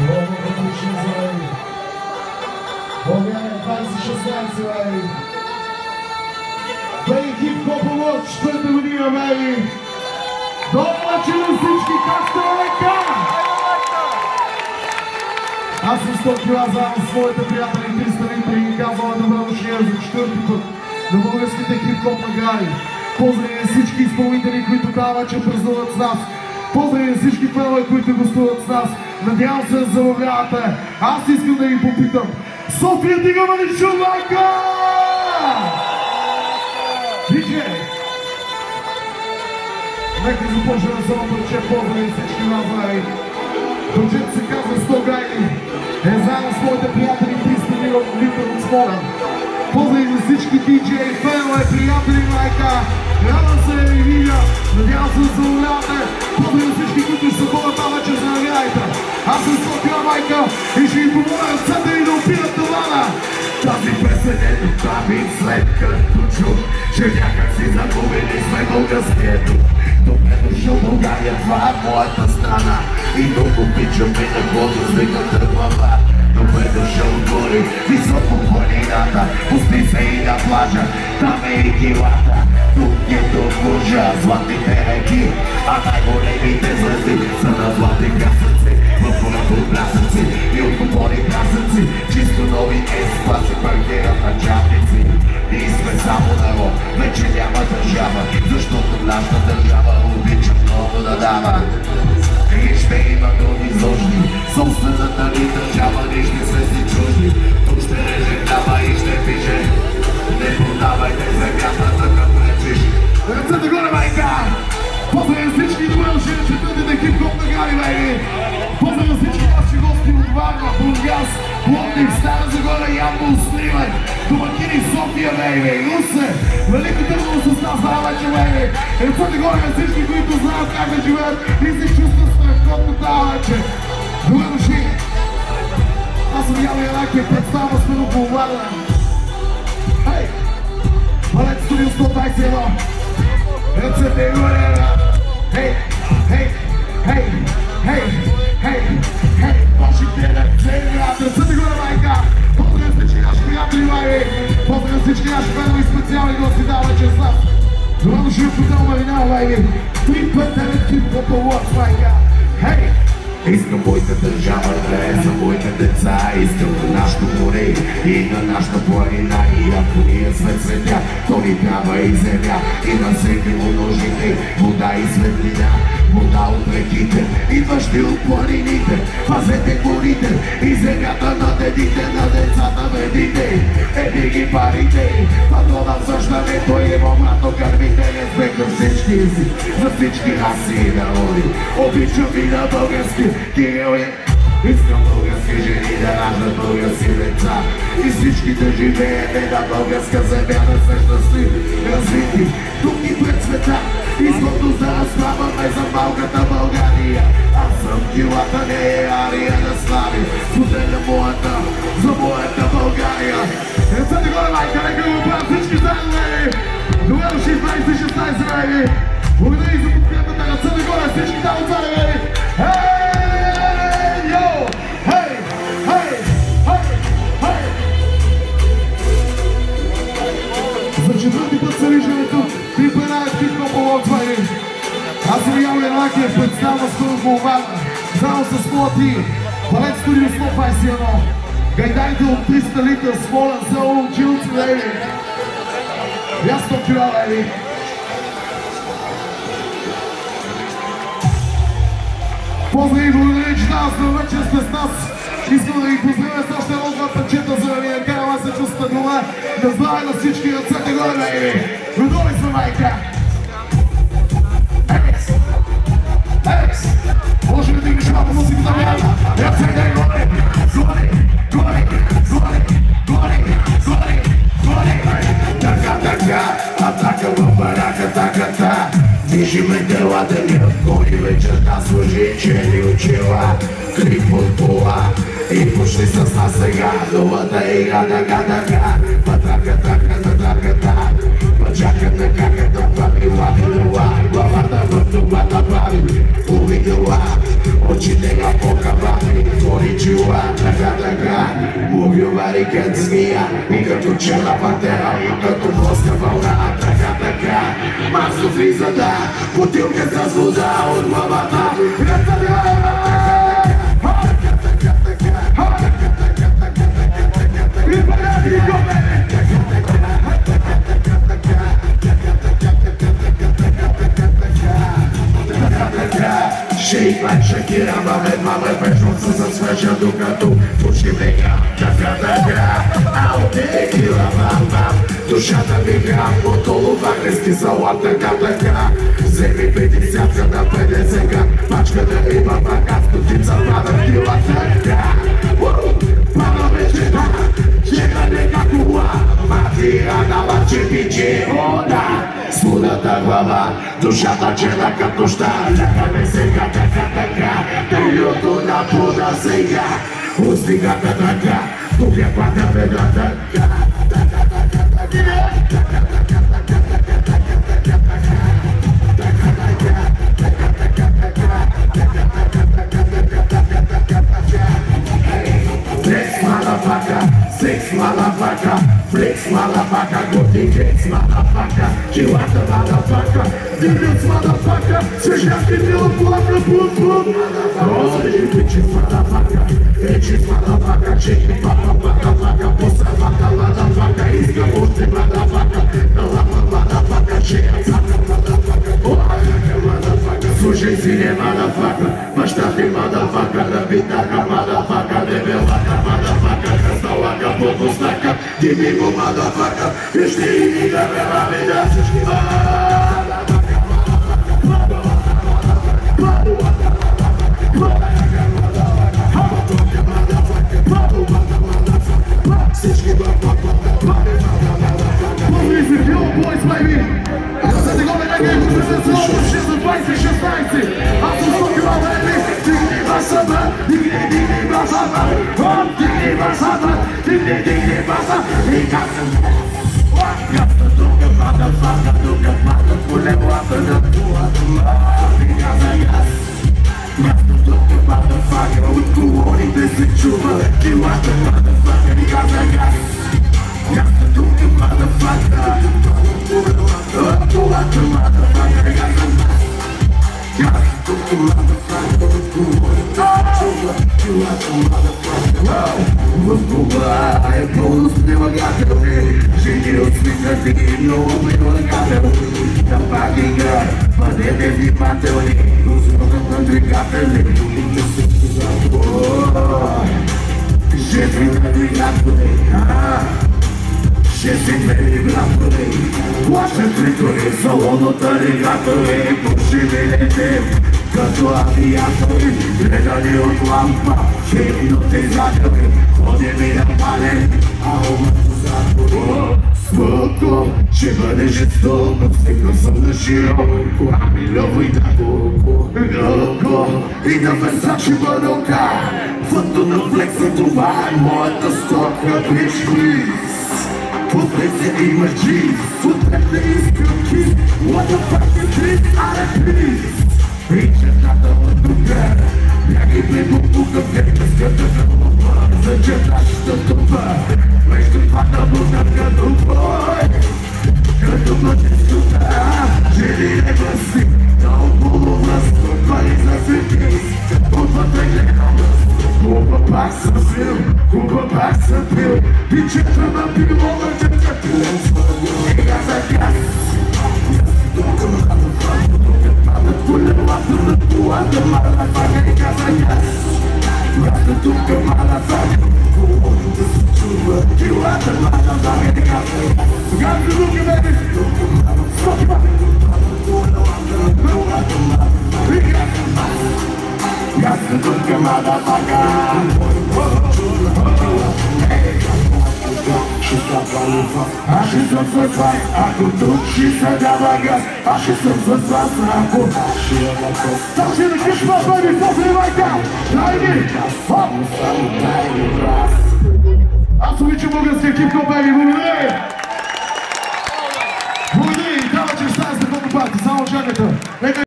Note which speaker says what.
Speaker 1: Много отлично за Леви. България 2016, Леви. Бей хип-хоп авард, 4-та година, Леви. Добре, че на всички, как сте, лека? Аз съм 100 кила заедно с своите приятели 300 литри и казвам добре дошли за четвърти път на българските хип-хоп награди. Поздрави на всички изпълнители, които тази вечер празнуват с нас. Поздрави на всички фенове, които гостуват с нас. Надявам се да забавлявате. Аз искам да ви попитам. София, дигаме ли шумайка? Диджей! Нека започне да само парче. Поздрави на всички назнави. Парчето се казва 100 гайни. Заедно с моите приятели 300 литра от Смолян. Поздрави за всички диджеи, фенове, приятели майка. Радвам се да ви видя. Надявам се да забавлявате. Поздрави за всички, които ще се ходят там вече за наградите. Аз съм София майка и ще ви помоля ръцете ви да опират тавана. Тази песен е до тази след като чух, че някак си загубили сме българския дух. Добре дошъл България, това е моята страна и много обичам и на глото с дигната глава. Добре дошъл горе, високо планината, пусти се и на плажа, там е и килата. Тук е до кожа, златните реки, а най-големите звезди са на златни пясъци. В полето блясъци и от купони пясъци, чисто нови еспаси паркират на чапници. Ние сме само народ, вече няма държава, защото нашата държава обича много да дава. И ще има нови зложни, собствената ни държава, ние ще сме си чужди. Тук ще реже хляба и ще пише, не продавайте земята, така пречиш. Ръцете горе, майка! Поздрави всички добре дошли на четвъртите хип-хоп награди, бейби! Поздрави всички ваши гости от Варна, Бургас, Пловдив, Стара Загора, Ямбол, Сливен, домакини София, бейби, Русе, Велико Търново с нас за вече, бейби! Ръцете горе на всички, които знаят как да живеят и се чувстват страхотно тази вече! Добре дошли! Аз съм Яна Янаков и представя с мен по Варна. Хей! Балет Студио 121! Ръцете горе! Хей! Хей! Хей! Хей! Хей! Хей! Вашите ръце играят! Ръцете горе, майка! Поздрави всички наши приятели, майки! Поздрави всички наши фенове и специални гости да вече с нас! Добре дошли в хотел Маринал, майки! 3-5-9 хип-хоп авард, майка! Хей! Искам моята държава да е за моите деца, искам на нашото море и на нашата планина. И ако ние сме светя, то ни трябва и земя, и на всеки му нужните вода и светлина. Вода от реките, идващи от планините, пазете горите и земята на дедите, на децата ведите. Еди ги парите, патрона в същането и обратно кърмите. Не сме към всички език, за всички раси и народи. Обичам и на български кирили. Искам български жени да раждат български деца и всички да живеете на българска земя, да сме щастливи, развити, тук и пред света. Изходно да разправяме за малката България. Аз съм килата, не е ария да слави. Споделя моята, за моята България. Ръцете горе, майка, нека го правят всички заедно, бейби! Добре дошли в 2016, бейби! Благодаря за подкрепата, ръцете горе, всички там отзаде, бейби! Хей, йо! Хей, хей, хей, хей! За четвърти път се виждаме тук. Аз съм Яна Янаков, представя Студио Варна, заедно с моя Балет Студио 121, гайдарите от 300 литра, Смолян, село Джилци, бейби! Ясно кила, бейби! Поздрави, благодаря, че тази вечер сте с нас. Искам да ви поздравя с още едно пъчета, за да ви накарам аз се чувствате дома. Да знае на всички ръцете горе, бейби! Готови сме, майка! Може да дигнеш малко музиката вярна. Ръцете горе, горе, горе, горе, горе, горе, горе. Така, така, атака в бараката. Движиме делата ни отгони вечерта, служи чели очила, крип от пола. И почни с нас сега, новата игра, така. Патака, така. Пачака, така, правила, главата в дубата прави. Увидела, очите на покавани, твори
Speaker 2: удари като змия и като черна пантера, като морска вълна, така. Масло влиза, да, бутилка с вода от главата. Shake like Shakira, mame, beżące za swecie dukatu. Puści biega, taka, a u tequila mam. Душа да вига, мотолова грезки сала, така. Вземи 50 на 50, пачката има пака, стотица пада в тила, така. Пада вече, чека нека кула, матира дала чепичи, да. Слудата глава, душата черна като нощта. Чакаме сега, така, триото на плуда сега. Устигата така, тук е пака бедата, Six motherfucker, flex motherfucker, go tickets motherfucker, chilata motherfucker, digits motherfucker, свежаки мило плака, пут, bitches motherfucker, chicken papa motherfucker, posa motherfucker, изгъбуште motherfucker, налама motherfucker, чеят motherfucker, слушай сине motherfucker, баща ти motherfucker, набитака motherfucker, дебелака motherfucker, кръсталака подпуснака, ти ми го motherfucker, вижте и ни да беваме да всички салоната регатори, пошивелете като авиатори, гледани от лампа, химноти задъри, ходим и напалени, а умът затвори. Смълко, ще бъде жестоко, стигна съм на широко, ами лъво и дълго, и на Версачи Барока, фото на флекса, това е моята стока, bitch please. Отвесе има джиз, ответ не искам кис, what the fuck is this, аре please. Причетата от тука, бяги плебо-пука, векаската на лъба, за чердачата това, между двата бутъка до бой. Като мъчествата, жили не гласи, дълбово властно, пари за свети, отвътре гледам Купа пак съм сил, купа пак съм пил, пичета на пилона, чета сега за газ. Тука мадафака, тука падат колелата на колата, мадафака и каза газ. Мята тука мадафака, колото да се чува, килата мадафака и каза газ. Газ за тука беби, тука мадафака, колата мадафака и каза газ. Got the good motherfucker. She stop running for, she's up for fight. I could do, she said I was gas. She's up for fight, I could. She on my coast. Touch in the kiss my baby, pop it right down. Line it, pop. Аз обичам българския екип, колеги, благодаря! Благодаря и давайте ще стане с такова парти, само чакайте.